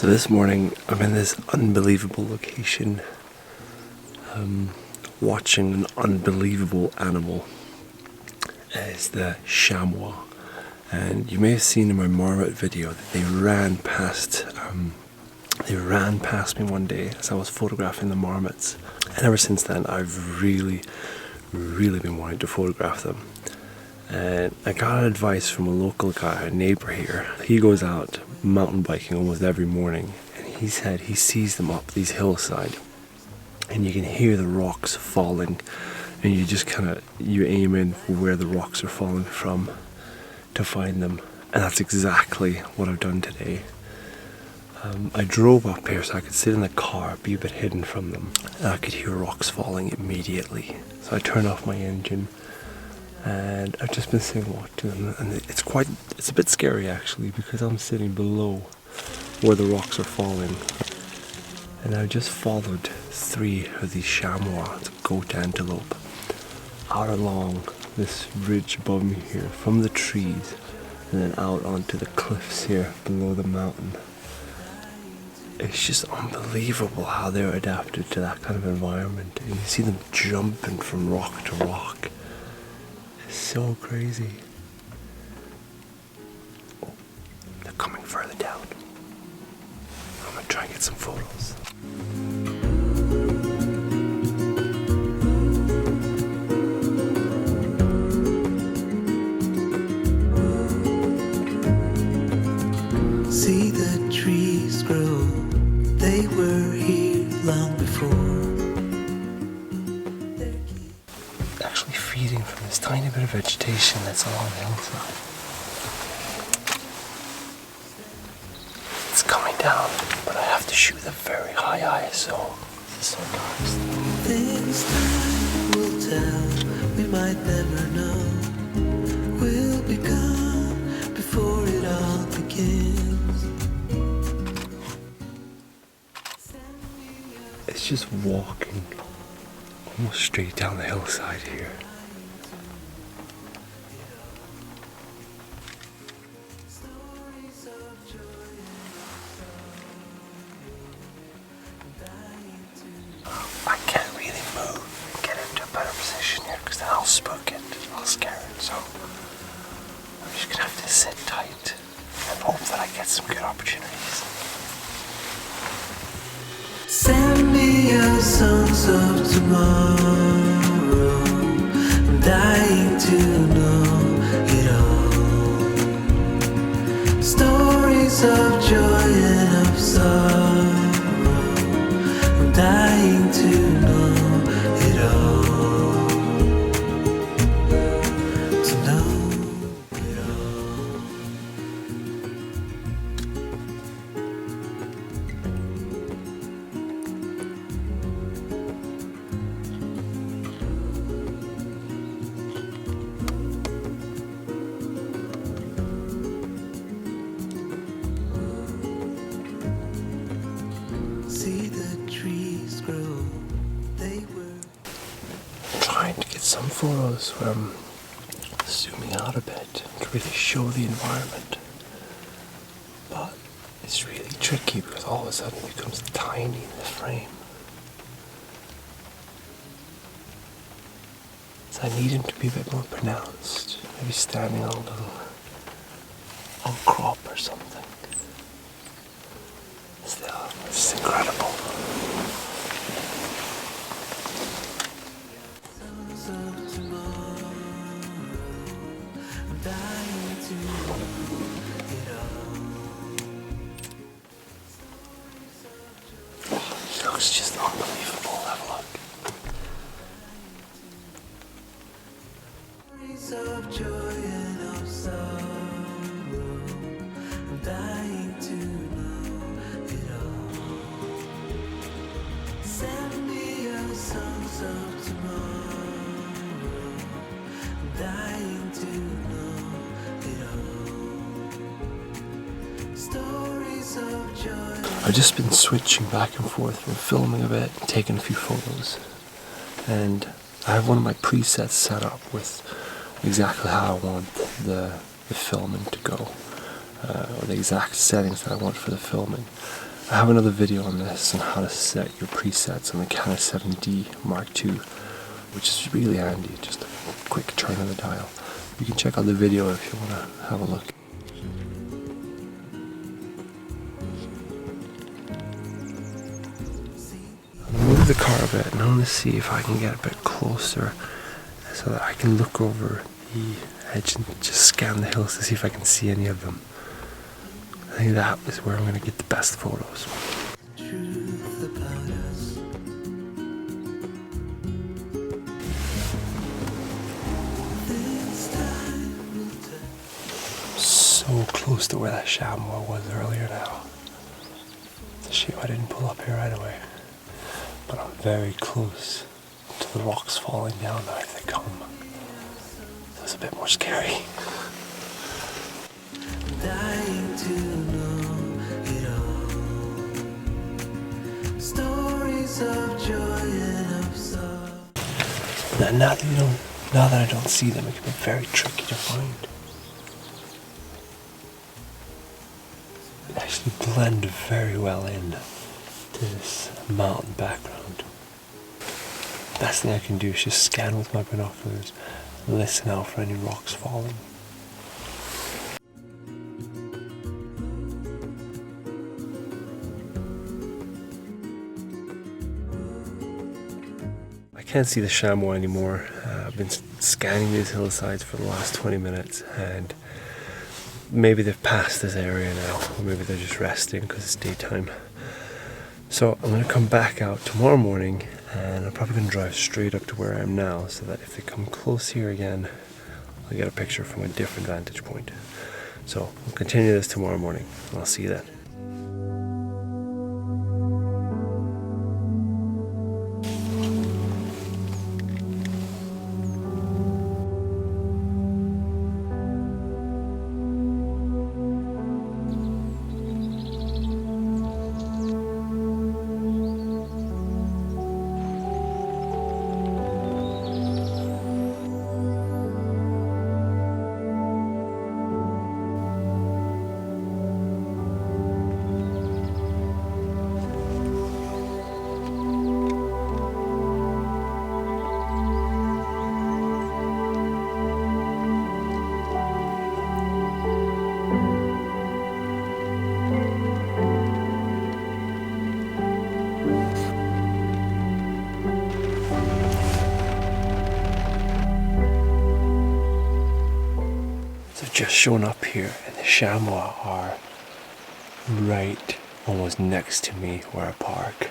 So this morning I'm in this unbelievable location, watching an unbelievable animal. It's the chamois, and you may have seen in my marmot video that they ran past me one day as I was photographing the marmots, and ever since then I've really been wanting to photograph them. And I got advice from a local guy, a neighbor here. He goes out mountain biking almost every morning, and he said he sees them up these hillside, and you can hear the rocks falling, and you just you aim in for where the rocks are falling from to find them. And that's exactly what I've done today. I drove up here so I could sit in the car, be a bit hidden from them, and I could hear rocks falling immediately. So I turned off my engine, and I've just been sitting watching them, and it's a bit scary actually, because I'm sitting below where the rocks are falling. And I just followed 3 of these chamois, goat antelope, out along this ridge above me here, from the trees, and then out onto the cliffs here below the mountain. It's just unbelievable how they're adapted to that kind of environment. And you see them jumping from rock to rock. It's so crazy. Oh, they're coming further down. I'm gonna try and get some photos. See the trees grow, they were here long before. Actually feeding from this tiny bit of vegetation that's along the hillside. It's coming down, but I have to shoot a very high ISO. This is so dark. This time will tell, we might never know. We'll be gone before it all begins. It's just walking almost straight down the hillside here. I can't really move and get into a better position here, because then I'll spook it, I'll scare it, so I'm just gonna have to sit tight and hope that I get some good opportunities. Send me your songs of tomorrow. I'm dying to know it all. Stories of joy and of sorrow. I'm dying to know it all. To know it all. See the trees grow, they were. Trying to get some photos where I'm zooming out a bit to really show the environment. But it's really tricky because all of a sudden it becomes tiny in the frame. So I need him to be a bit more pronounced. Maybe standing on a little outcrop or something. Still, it's incredible. Songs of tomorrow. I'm dying to know it all. It looks just unbelievable. Have a look. Stories of joy and of sorrow. I'm dying to know it all. Send me your songs of tomorrow. I'm dying to know it all. Stories of joy. I've just been switching back and forth from filming a bit and taking a few photos, and I have one of my presets set up with exactly how I want the filming to go, or the exact settings that I want for the filming. I have another video on this on how to set your presets on the Canon 7D Mark II, which is really handy, just a quick turn of the dial. You can check out the video if you want to have a look. I'll move the car a bit and I want to see if I can get a bit closer so that I can look over the edge and just scan the hills to see if I can see any of them. I think that is where I'm going to get the best photos. Truth about us. This time will tell. So close to where that chamois was earlier now. It's a shame I didn't pull up here right away. But I'm very close to the rocks falling down now if they come. So it's a bit more scary. Dying to know it all. Stories of joy and of sorrow. Now that I don't see them, it can be very tricky to find. They actually blend very well in to this mountain background. Best thing I can do is just scan with my binoculars and listen out for any rocks falling. I can't see the chamois anymore. I've been scanning these hillsides for the last 20 minutes and maybe they've passed this area now, or maybe they're just resting because it's daytime. So I'm going to come back out tomorrow morning and I'm probably going to drive straight up to where I am now so that if they come close here again, I'll get a picture from a different vantage point. So we'll continue this tomorrow morning and I'll see you then. Just shown up here and the chamois are right almost next to me where I park.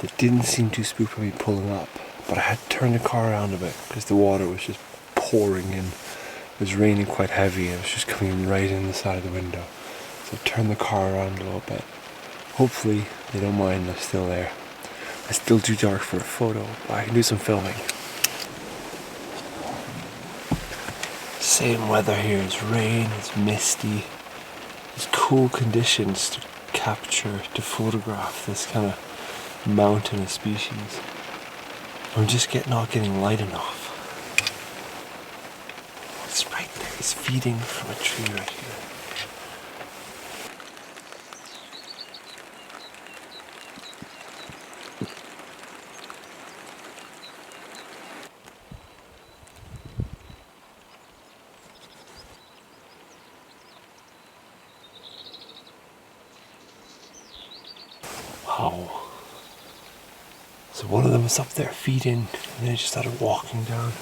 They didn't seem too spooked by me pulling up, but I had to turn the car around a bit because the water was just pouring in. It was raining quite heavy and it was just coming right in the side of the window. So I turned the car around a little bit. Hopefully they don't mind, they're still there. It's still too dark for a photo, but I can do some filming. Same weather here, it's rain, it's misty. It's cool conditions to capture, to photograph this kind of mountainous species. I'm just not getting light enough. It's right there, it's feeding from a tree right here. Wow. So one of them was up there feeding, and then it just started walking down.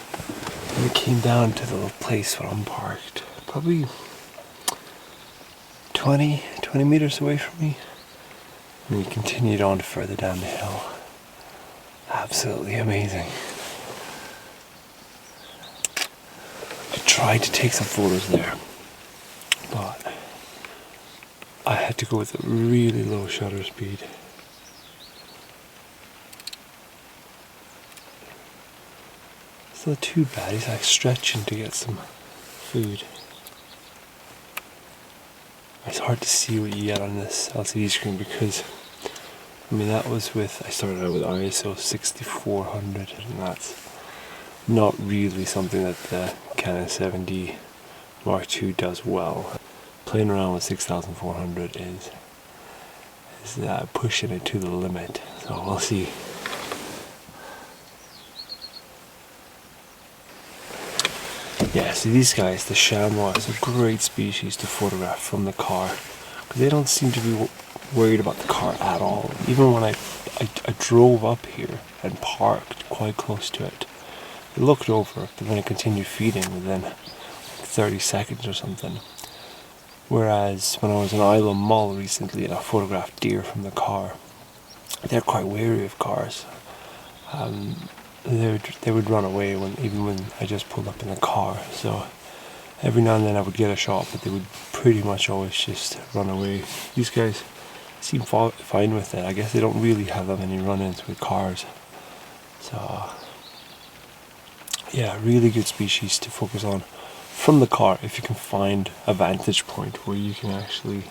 And it came down to the little place where I'm parked. Probably 20 meters away from me. And he continued on further down the hill. Absolutely amazing. I tried to take some photos there, but I had to go with a really low shutter speed. It's not too bad, he's like stretching to get some food. It's hard to see what you get on this LCD screen because, I mean, that was with, I started out with ISO 6400 and that's not really something that the Canon 7D Mark II does well. playing around with 6400 is pushing it to the limit. So we'll see. Yeah, see these guys, the chamois, is a great species to photograph from the car, because they don't seem to be worried about the car at all. Even when I drove up here and parked quite close to it, I looked over, but then I continued feeding within 30 seconds or something. Whereas when I was in Isle of Mull recently and I photographed deer from the car, they're quite wary of cars. They would run away even when I just pulled up in the car. So every now and then I would get a shot, but they would pretty much always just run away. These guys seem fine with it. I guess they don't really have that many run-ins with cars. So yeah, really good species to focus on from the car if you can find a vantage point where you can actually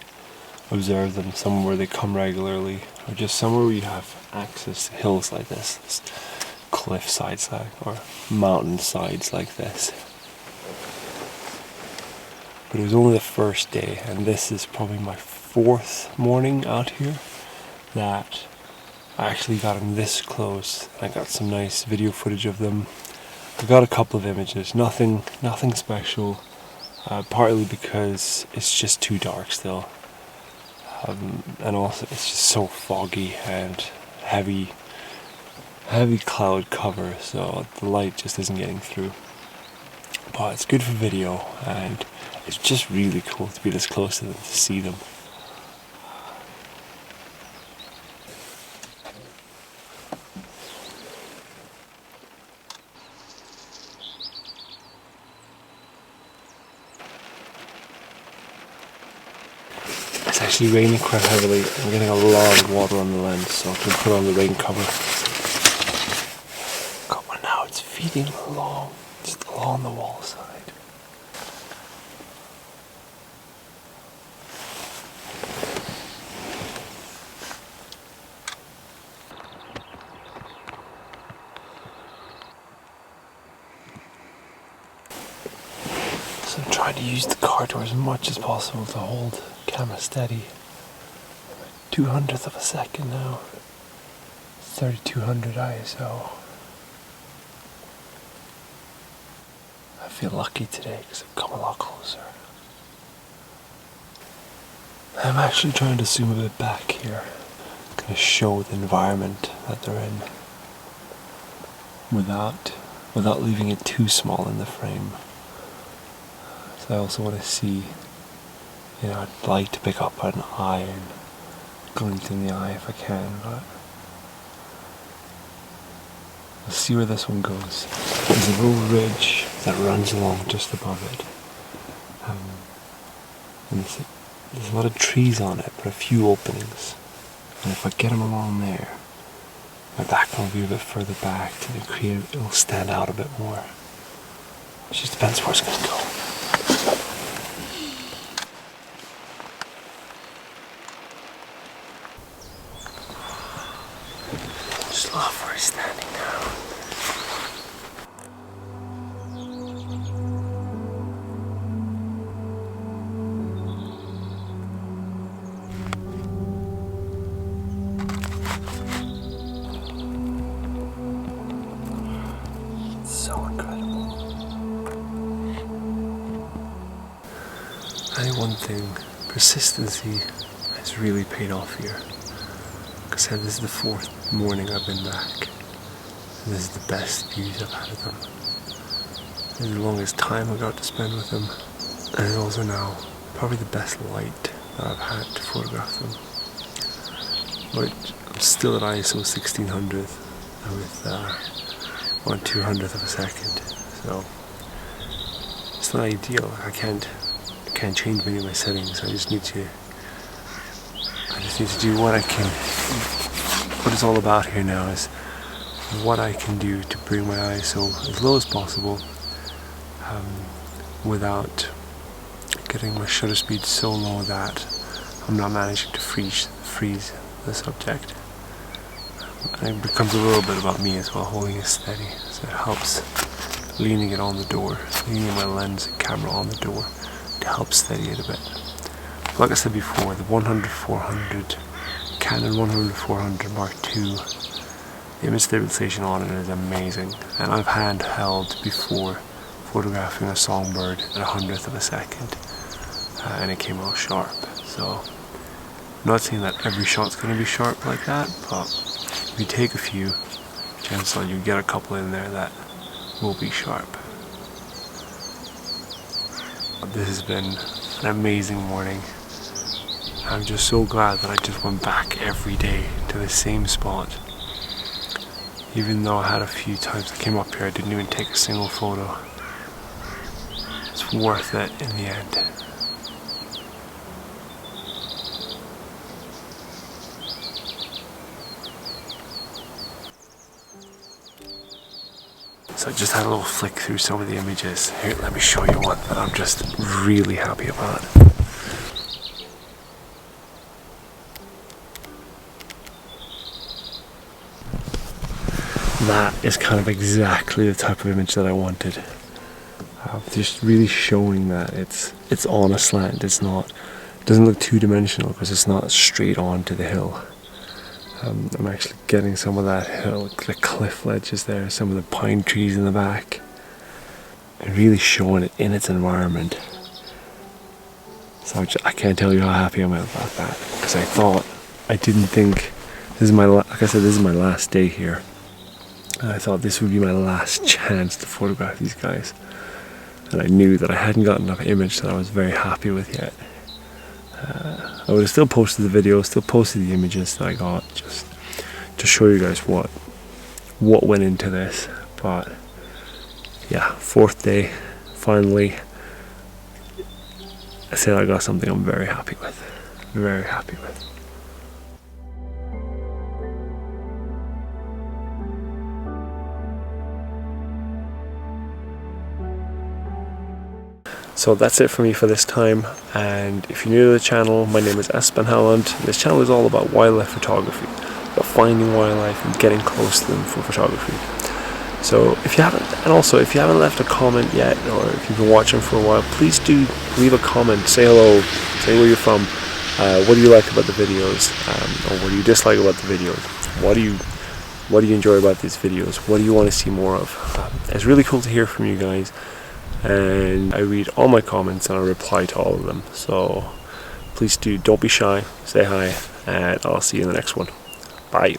observe them, somewhere where they come regularly, or just somewhere where you have access to hills like this, cliff sides or mountain sides like this. But it was only the first day, and this is probably my 4th morning out here that I actually got them this close. I got some nice video footage of them. I got a couple of images, nothing special, partly because it's just too dark still, and also it's just so foggy and heavy cloud cover, so the light just isn't getting through. But it's good for video, and it's just really cool to be this close to them, to see them. It's actually raining quite heavily. I'm getting a lot of water on the lens, so I can put on the rain cover. Got one now, it's feeding just along the wall side. So I'm trying to use the car door as much as possible to hold camera steady. 200th of a second now. 3200 ISO. I feel lucky today because I've come a lot closer. I'm actually trying to zoom a bit back here, kind of show the environment that they're in, without leaving it too small in the frame. So I also want to see, I'd like to pick up an eye and glint in the eye if I can, but we'll see where this one goes. There's a little ridge that runs along just above it, and there's a lot of trees on it, but a few openings, and if I get them along there, my background will be a bit further back to it'll stand out a bit more. It just depends where it's going to go. Just love where he's standing now. It's so incredible. I think one thing, persistency has really paid off here. Like I said, this is the 4th morning I've been back, and this is the best views I've had of them. This is the longest time I got to spend with them, and it's also now probably the best light that I've had to photograph them. But I'm still at ISO 1600 with 1/200th of a second, so it's not ideal. I can't change many of my settings. I just need to do what I can. What it's all about here now is what I can do to bring my ISO as low as possible, without getting my shutter speed so low that I'm not managing to freeze the subject. And it becomes a little bit about me as well, holding it steady, so it helps leaning it on the door, leaning my lens and camera on the door to help steady it a bit. like I said before, the 100-400 Canon 100-400 Mark II, the image stabilization on it is amazing, and I've handheld before photographing a songbird at 100th of a second, and it came out sharp. So I'm not saying that every shot's going to be sharp like that, but if you take a few, chances are you get a couple in there that will be sharp. This has been an amazing morning. I'm just so glad that I just went back every day to the same spot. Even though I had a few times I came up here, I didn't even take a single photo. It's worth it in the end. So I just had a little flick through some of the images. Here, let me show you one that I'm just really happy about. That is kind of exactly the type of image that I wanted. Just really showing that it's on a slant. It doesn't look two-dimensional because it's not straight on to the hill. I'm actually getting some of that hill, the cliff ledges there, some of the pine trees in the back, and really showing it in its environment. So I can't tell you how happy I'm about that, because I didn't think this is like I said, this is my last day here. And I thought this would be my last chance to photograph these guys, and I knew that I hadn't gotten enough image that I was very happy with yet. I would have still posted the video, still posted the images that I got, just to show you guys what went into this. But yeah, 4th day, finally, I said I got something I'm very happy with. Very happy with. So that's it for me for this time, and if you're new to the channel, my name is Espen Helland. This channel is all about wildlife photography, about finding wildlife and getting close to them for photography. So if you haven't left a comment yet, or if you've been watching for a while, please do leave a comment, say hello, say where you're from, what do you like about the videos, or what do you dislike about the videos, what do you enjoy about these videos, what do you want to see more of. It's really cool to hear from you guys. And I read all my comments and I reply to all of them. So please don't be shy, say hi, and I'll see you in the next one. Bye.